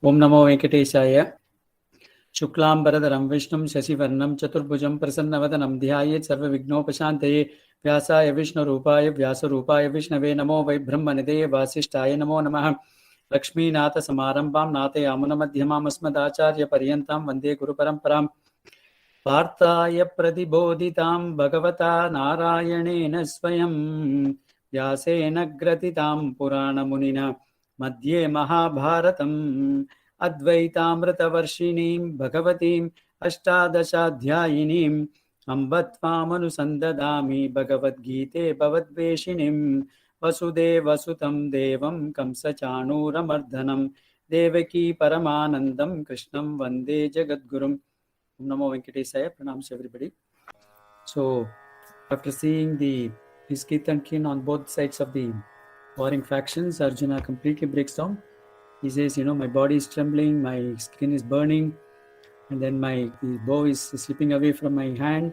Om Namo Venkateshaya. Shuklambaradharam Vishnum Shashivarnam Chaturbhujam Prasannavadanam Dhyayet Sarva Vignopashantaye Vyasaya Vishnu Rupaya Vyasa Rupaya Vishnave Namo Vai Brahmanide Vasishtaya Namo Namaha Lakshmi Nata Samarambam Nate Amuna Madhyamam Asmadacharya Paryantam Vande Guru Paramparam Partaya Pradibodhitam Bhagavata Narayanena Swayam Vyasena Gratitam Purana Munina Madhye Mahabharatam Advaitamritavarshiniim Bhagavatim Ashtadashadhyayinim Ambatvamanusandadami Bhagavad Gite Bhavadveshinim Vasudeva Sutam Devam Kamsachanuramardanam Devaki Paramanandam Krishnam Vande Jagadgurum. Om Namo Venkateshaya. Pranams everybody. So, after seeing his kith and kin on both sides of the warring factions, Arjuna completely breaks down. He says, my body is trembling, my skin is burning, and then the bow is slipping away from my hand,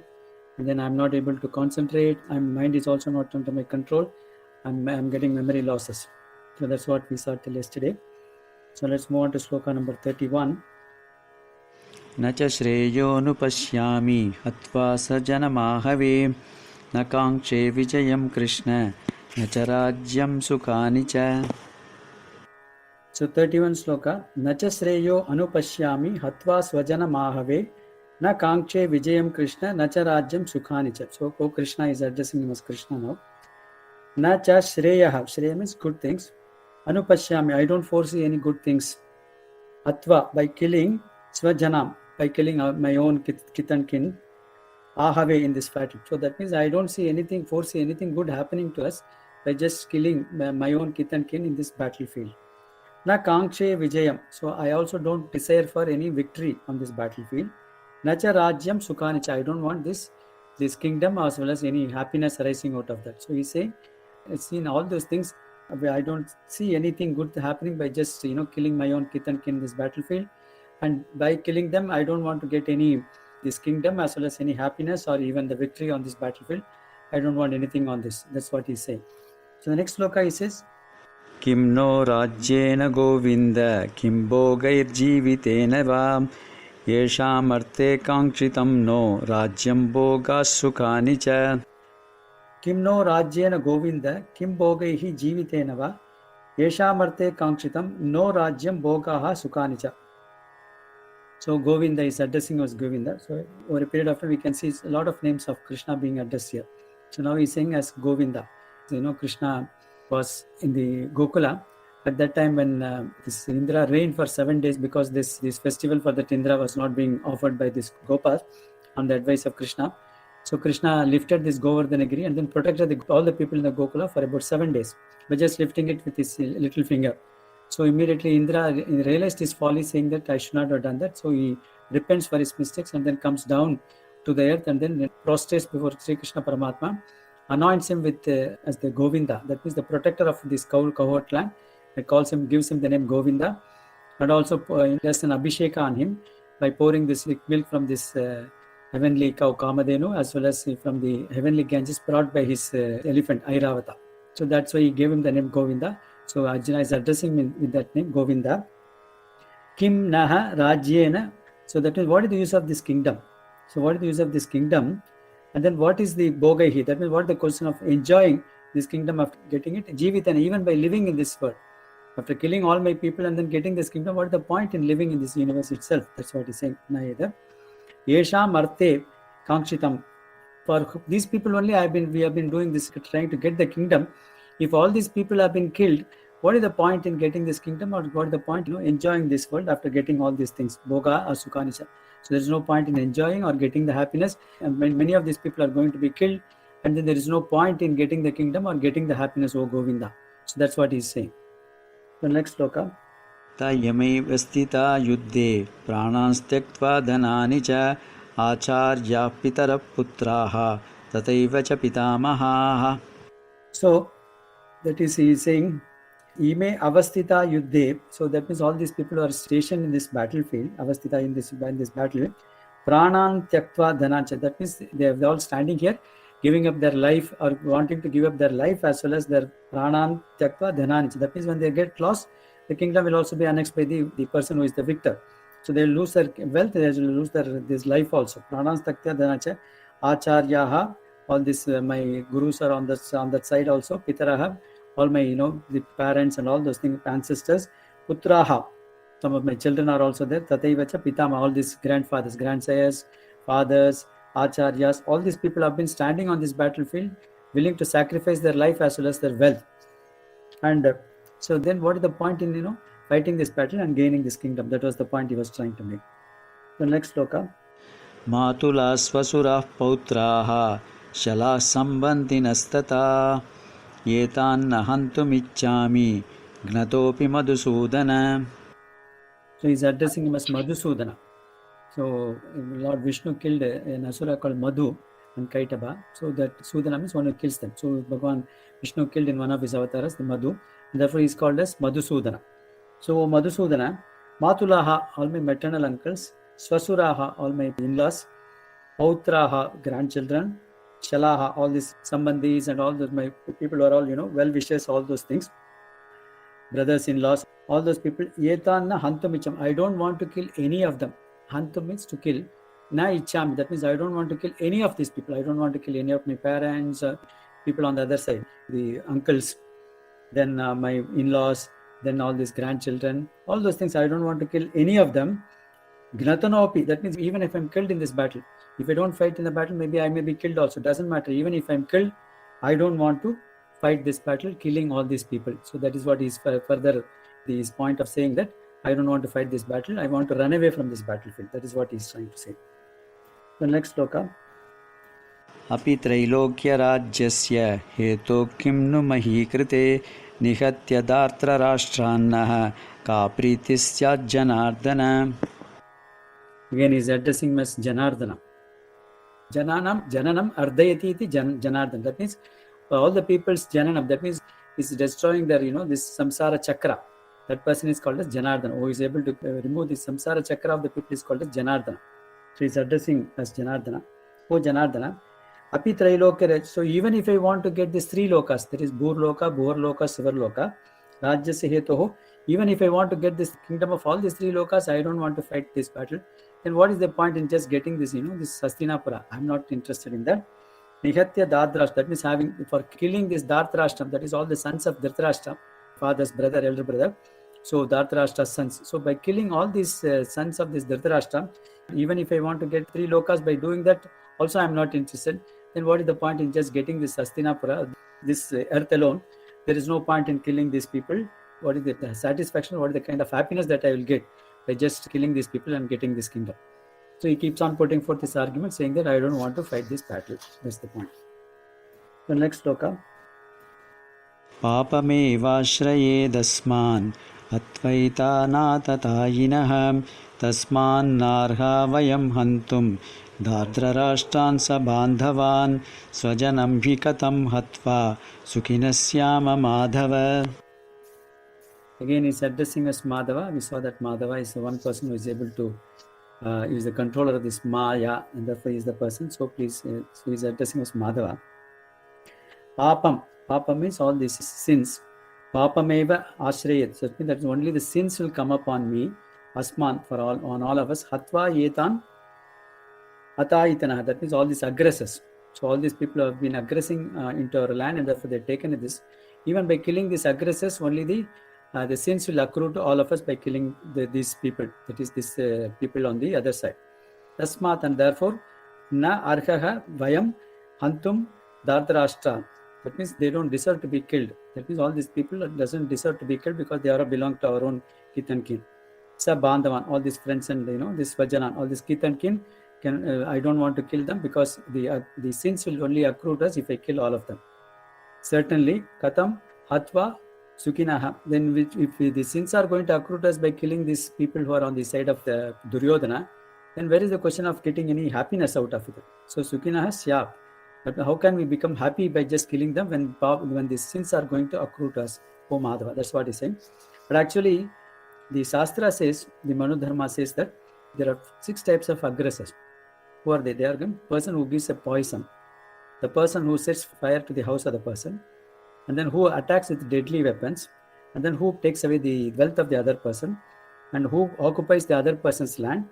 and then I'm not able to concentrate. My mind is also not under my control. I'm getting memory losses. So that's what we saw till yesterday. So let's move on to sloka number 31. Nacha shreyo nupashyami hatva sajanamahave nakankshe vijayam krishna nacha rajyam sukhani cha. So 31 sloka. Nacha shreyo anupashyami hatva swajana mahave na kankshe vijayam krishna nacha rajyam sukhani cha. So Krishna is addressing him as Krishna now. Nacha shreyaha. Shreya means good things. Anupashyami. I don't foresee any good things. Hatva, by killing swajanam, by killing my own kith and kin. Ahave, in this battle. So that means I don't foresee anything good happening to us by just killing my own kith and kin in this battlefield. Na kankshe vijayam. So I also don't desire for any victory on this battlefield. Nacha rajyam sukhanicha. I don't want this kingdom as well as any happiness arising out of that. So he's saying, in all those things, I don't see anything good happening by just killing my own kith and kin in this battlefield. And by killing them, I don't want to get this kingdom as well as any happiness or even the victory on this battlefield. I don't want anything on this. That's what he's saying. So the next sloka he says, Kim no rajyena govinda kim bhogair jivitena va yesham arte kankšitam no rajyam bhoga sukhani cha. Kim no rajyena govinda kim bhogaihi jivitena va yesham arte kankšitam no rajyam bhogaha sukhani cha. So Govinda is addressing us Govinda. So over a period of time we can see a lot of names of Krishna being addressed here. So now he's saying as Govinda. So, Krishna was in the Gokula at that time when this Indra reigned for 7 days because this festival for the Indra was not being offered by this Gopas on the advice of Krishna. So Krishna lifted this Govardhanagiri and then protected all the people in the Gokula for about 7 days by just lifting it with his little finger. So immediately Indra realized his folly, saying that I should not have done that. So he repents for his mistakes and then comes down to the earth and then prostrates before Sri Krishna Paramatma, anoints him with as the Govinda. That means the protector of this cohort clan. It gives him the name Govinda, and also does an abhisheka on him by pouring this milk from this heavenly cow Kamadhenu as well as from the heavenly Ganges brought by his elephant Airavata. So that's why he gave him the name Govinda. So Arjuna is addressing him with that name, Govinda. Kim naha rajyena. So that means what is the use of this kingdom? So what is the use of this kingdom? And then what is the bhogaihi? That means what is the question of enjoying this kingdom after getting it? Jivitana, even by living in this world. After killing all my people and then getting this kingdom, what is the point in living in this universe itself? That's what he's saying. Naida. Yesham arte kankshitam. For these people only we have been doing this, trying to get the kingdom. If all these people have been killed, what is the point in getting this kingdom, or what is the point enjoying this world after getting all these things, bhoga or sukhanicha? So there is no point in enjoying or getting the happiness, and many of these people are going to be killed, and then there is no point in getting the kingdom or getting the happiness, O Govinda. So that's what he's saying. The next sloka. Tayame vastita yuddhe pranans tyaktva dhanani cha acharya pitara putraha tataiva cha pitamaha. So that is, he is saying, Ime avastita yuddhe. So that means all these people who are stationed in this battlefield, avastita in this battle, pranan tyaktva dhanancha. That means they are all standing here, giving up their life or wanting to give up their life as well as their pranan tyaktva dhanancha. That means when they get lost, the kingdom will also be annexed by the person who is the victor. So they will lose their wealth, they will lose this life also. Pranans taktya dhanacha acharyaha, all this my gurus are on that side also, pitaraha, all my the parents and all those things, ancestors, putraha, some of my children are also there, tataivacha pitama, all these grandfathers, grandsires, fathers, acharyas, all these people have been standing on this battlefield, willing to sacrifice their life as well as their wealth. And so then what is the point in fighting this battle and gaining this kingdom? That was the point he was trying to make. The next sloka. Matula swasura pautraha shala sambandinastata yetan nahantumichami gnatopi madhusudana. So he's addressing him as Madhusudana. So Lord Vishnu killed an asura called Madhu and Kaitaba. So that Sudana means one who kills them. So Bhagavan Vishnu killed in one of his avatars the Madhu, and therefore he is called as Madhusudana. So Madhusudana, Matulaha, all my maternal uncles, Swasuraha, all my in-laws, Pautraha, grandchildren, Shalaha, all these Sambandhis and all those my people who are all well-wishers, all those things, brothers-in-laws, all those people, Yetanna Hantumicham, I don't want to kill any of them. Hantum means to kill. Na Icham, that means I don't want to kill any of these people. I don't want to kill any of my parents, people on the other side, the uncles, then my in-laws, then all these grandchildren, all those things. I don't want to kill any of them. Gnatanopi, that means even if I'm killed in this battle, if I don't fight in the battle, maybe I may be killed also. Doesn't matter. Even if I'm killed, I don't want to fight this battle, killing all these people. So that is what is further his point of saying that I don't want to fight this battle. I want to run away from this battlefield. That is what he's trying to say. The next sloka. Api trailokya rajyasya heto kimnu mahi krite nihatya dartra rashtrannah ka pritisya janardana. Again, he's addressing him as Janardana. Jananam ardayati iti Janardana. That means all the people's Jananam. That means he's destroying their, this samsara chakra. That person is called as Janardana. Who is able to remove the samsara chakra of the people is called as Janardana. So he's addressing as Janardana. Oh Janardana. Api Trailokya. So even if I want to get these three lokas, that is Burloka, Bhurloka, Sivarloka, Rajyasya Hetoho, even if I want to get this kingdom of all these three lokas, I don't want to fight this battle. Then what is the point in just getting this, this Hastinapura? I'm not interested in that. Nihatya Dadrashtra, that means for killing this Dhartarashtra, that is all the sons of Dhritarashtra, father's brother, elder brother. So Dhartarashtra's sons. So by killing all these sons of this Dhritarashtra, even if I want to get three lokas by doing that, also I'm not interested. Then what is the point in just getting this Hastinapura, this earth alone? There is no point in killing these people. What is the satisfaction? What is the kind of happiness that I will get by just killing these people and getting this kingdom? So he keeps on putting forth this argument, saying that I don't want to fight this battle. That's the point. The next sloka. Papamevashraye dasman atvaita natatayinah tasman narha vayam hantum dadrarashtan sabandhavan swajanam hikatam hatva sukinasyama madhava. Again, he's addressing us Madhava. We saw that Madhava is the one person who is able to is the controller of this Maya, and therefore he is the person. So please, so he's addressing us Madhava. Papam. Papam means all these sins. Papameva ashrayat. So it means that only the sins will come upon me. Asman, on all of us. Hatva yetan atayitana. That means all these aggressors. So all these people have been aggressing into our land, and therefore they've taken this. Even by killing these aggressors, only the sins will accrue to all of us by killing these people. That is, these people on the other side. Tasmat, and therefore, na arhaha vayam hantum dhartarashtra. That means they don't deserve to be killed. That means all these people doesn't deserve to be killed because they are belong to our own kith and kin. Sa bandhavan, all these friends and this vajanan, all this kith and kin, I don't want to kill them because the sins will only accrue to us if I kill all of them. Certainly, katam hatva sukinaha. Then if the sins are going to accrue to us by killing these people who are on the side of the Duryodhana, then where is the question of getting any happiness out of it? So sukinaha syap. But how can we become happy by just killing them when these sins are going to accrue to us? Oh Madhava, that's what he's saying. But actually, the Shastra says, the Manu Dharma says that there are 6 types of aggressors. Who are they? They are the person who gives a poison, the person who sets fire to the house of the person, and then who attacks with deadly weapons, and then who takes away the wealth of the other person, and who occupies the other person's land,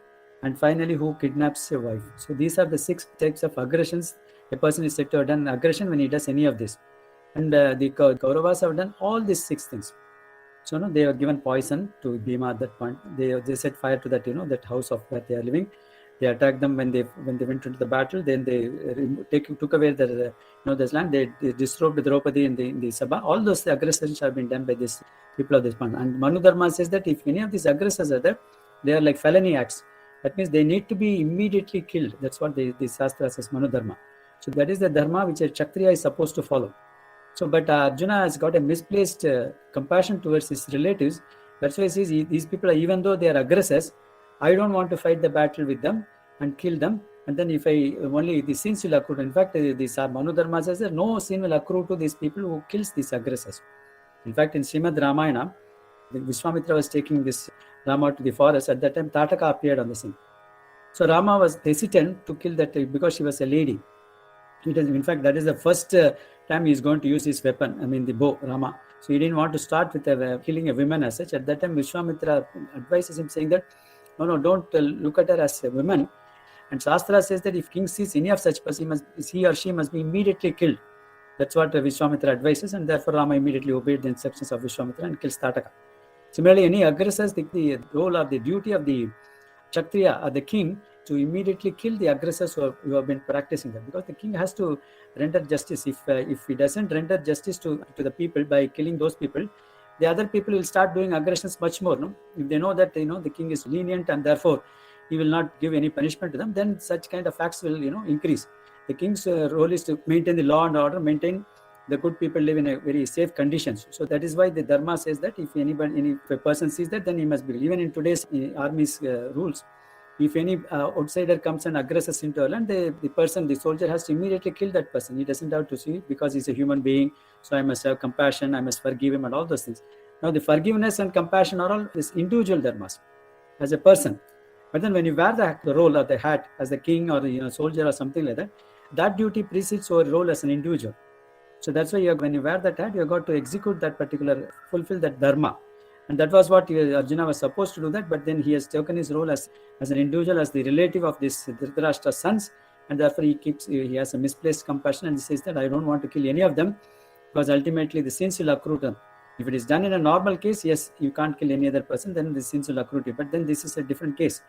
and finally who kidnaps your wife. So these are the 6 types of aggressions a person is said to have done aggression when he does any of this. And the Kauravas have done all these 6 things. So they were given poison to Bhima at that point. They set fire to that that house of where they are living. They attacked them when they went into the battle. Then they took away their this land. They disrobed Draupadi in the Sabha. All those aggressions have been done by these people of this point. And Manu Dharma says that if any of these aggressors are there, they are like felony acts. That means they need to be immediately killed. That's what the Shastra says, Manu Dharma. So that is the dharma which a Kshatriya is supposed to follow. So, but Arjuna has got a misplaced compassion towards his relatives. That's why he says these people, even though they are aggressors, I don't want to fight the battle with them and kill them. And then if only the sins will accrue. In fact, this Manu Dharma says that no sin will accrue to these people who kills these aggressors. In fact, in Srimad Ramayana, Vishwamitra was taking this Rama to the forest. At that time, Tataka appeared on the scene. So Rama was hesitant to kill that because she was a lady. In fact, that is the first time he is going to use his weapon, the bow, Rama. So he didn't want to start with killing a woman as such. At that time, Vishwamitra advises him saying that, no, don't look at her as a woman. And Shastra says that if king sees any of such person, he or she must be immediately killed. That's what Vishwamitra advises, and therefore Rama immediately obeyed the instructions of Vishwamitra and kills Tataka. Similarly, any aggressors, the role or the duty of the Kshatriya or the king to immediately kill the aggressors who have been practicing that, because the king has to render justice. If he doesn't render justice to the people by killing those people, the other people will start doing aggressions much more. No? If they know that the king is lenient and therefore he will not give any punishment to them, then such kind of acts will increase. The king's role is to maintain the law and order, maintain the good people live in a very safe conditions. So that is why the Dharma says that if a person sees that, then he must be. Even in today's army's rules, if any outsider comes and aggresses into our land, the soldier has to immediately kill that person. He doesn't have to see, because he's a human being, so I must have compassion, I must forgive him and all those things. Now the forgiveness and compassion are all this individual dharmas as a person. But then when you wear the role of the hat as a king or soldier or something like that, that duty precedes your role as an individual. So that's why when you wear that hat, you got to execute that particular, fulfill that dharma. And that was what Arjuna was supposed to do that, but then he has taken his role as an individual, as the relative of this Dhritarashtra's sons, and therefore he has a misplaced compassion, and he says that I don't want to kill any of them, because ultimately the sins will accrue to them. If it is done in a normal case, yes, you can't kill any other person, then the sins will accrue to you. But then this is a different case,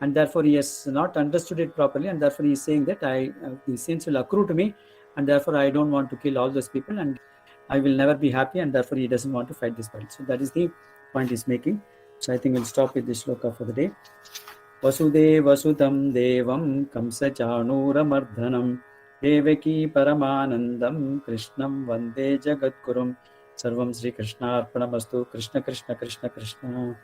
and therefore he has not understood it properly, and therefore he is saying that the sins will accrue to me, and therefore I don't want to kill all those people, and I will never be happy, and therefore he doesn't want to fight this battle. So that is the point he's making. So I think we'll stop with this shloka for the day. Vasudevasutam devam kamsa chanooramardhanam devaki paramanandam krishnam vande jagatkurum sarvam Sri Krishna arpanamastu. Krishna Krishna Krishna Krishna.